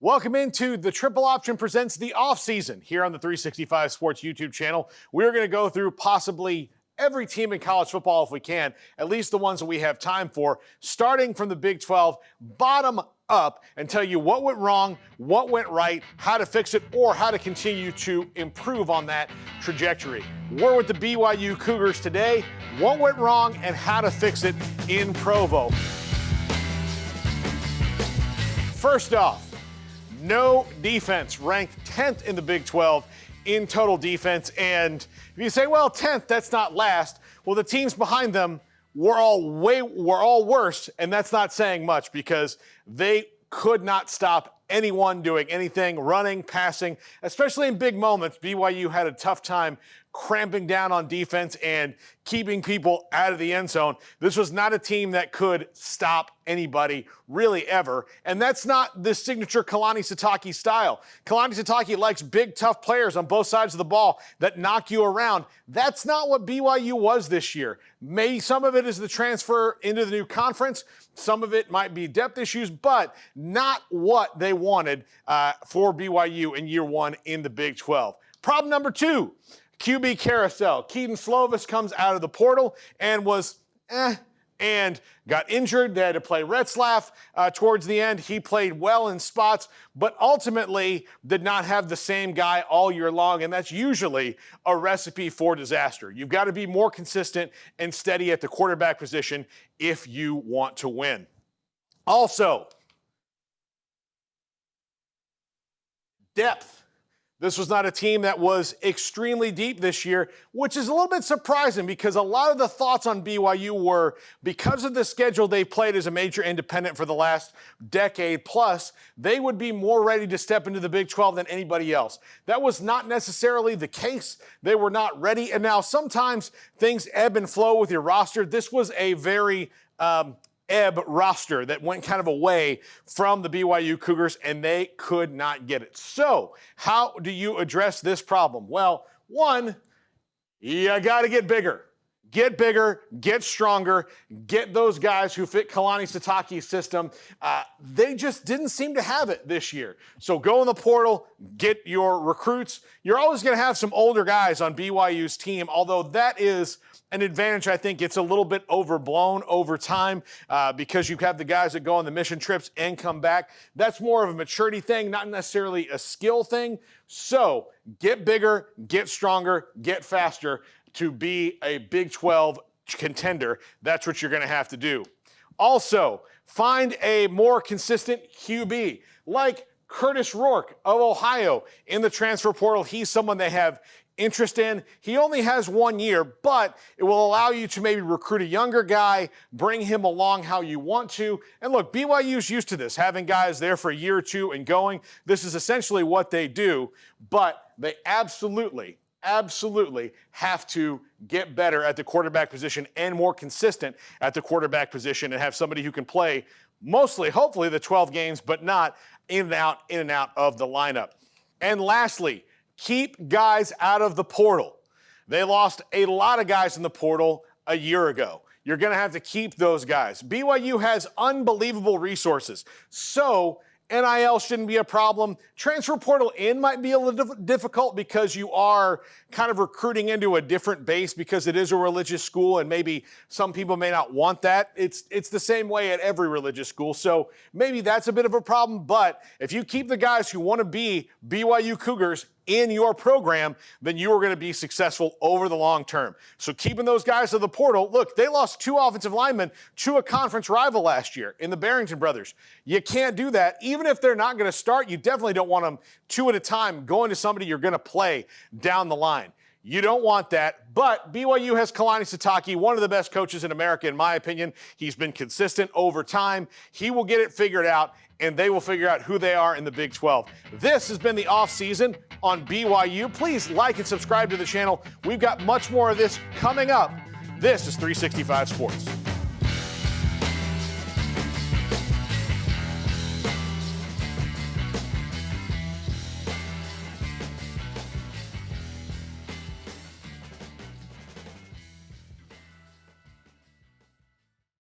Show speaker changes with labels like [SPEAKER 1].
[SPEAKER 1] Welcome into the Triple Option presents the Offseason here on the 365 Sports YouTube channel. We're going to go through possibly every team in college football if we can, at least the ones that we have time for, starting from the Big 12, bottom up, and tell you what went wrong, what went right, how to fix it, or how to continue to improve on that trajectory. We're with the BYU Cougars today, what went wrong and how to fix it in Provo. First off, no defense, ranked 10th in the Big 12 in total defense. And if you say, well, 10th, that's not last. Well, the teams behind them were all worse, and that's not saying much because they could not stop anyone doing anything, running, passing, especially in big moments. BYU had a tough time cramping down on defense and keeping people out of the end zone. This was not a team that could stop anybody really ever. And that's not the signature Kalani Sitake style. Kalani Sitake likes big, tough players on both sides of the ball that knock you around. That's not what BYU was this year. Maybe some of it is the transfer into the new conference. Some of it might be depth issues, but not what they wanted for BYU in year one in the Big 12. Problem number two, QB carousel. Keaton Slovis comes out of the portal and was and got injured. They had to play Retzlaff towards the end. He played well in spots, but ultimately did not have the same guy all year long, and that's usually a recipe for disaster. You've got to be more consistent and steady at the quarterback position if you want to win. Also, depth. This was not a team that was extremely deep this year, which is a little bit surprising because a lot of the thoughts on BYU were because of the schedule they played as a major independent for the last decade plus, they would be more ready to step into the Big 12 than anybody else. That was not necessarily the case. They were not ready. And now sometimes things ebb and flow with your roster. This was a very ebb roster that went kind of away from the BYU Cougars, and they could not get it. So how do you address this problem? Well, one, you got to get bigger. Get bigger, get stronger, get those guys who fit Kalani Sitake's system. They just didn't seem to have it this year. So go in the portal, get your recruits. You're always going to have some older guys on BYU's team, although that is an advantage. I think it's a little bit overblown over time because you have the guys that go on the mission trips and come back. That's more of a maturity thing, not necessarily a skill thing. So get bigger, get stronger, get faster to be a Big 12 contender. That's what you're going to have to do. Also, find a more consistent QB like Curtis Rourke of Ohio in the transfer portal. He's someone they have interest in. He only has 1 year, but it will allow you to maybe recruit a younger guy, bring him along how you want to. And look, BYU's used to this, having guys there for a year or two and going. This is essentially what they do, but they absolutely have to get better at the quarterback position and more consistent at the quarterback position and have somebody who can play mostly, hopefully, the 12 games, but not in and out of the lineup. And lastly, keep guys out of the portal. They lost a lot of guys in the portal a year ago. You're going to have to keep those guys. BYU has unbelievable resources. So NIL shouldn't be a problem. Transfer portal in might be a little difficult because you are kind of recruiting into a different base because it is a religious school and maybe some people may not want that. It's the same way at every religious school. So maybe that's a bit of a problem. But if you keep the guys who want to be BYU Cougars in your program, then you are going to be successful over the long term. So keeping those guys to the portal, look, they lost 2 offensive linemen to a conference rival last year in the Barrington brothers. You can't do that. Even if they're not going to start, you definitely don't want them 2 at a time going to somebody you're going to play down the line. You don't want that, but BYU has Kalani Sitake, one of the best coaches in America, in my opinion. He's been consistent over time. He will get it figured out, and they will figure out who they are in the Big 12. This has been the Offseason on BYU. Please like and subscribe to the channel. We've got much more of this coming up. This is 365 Sports.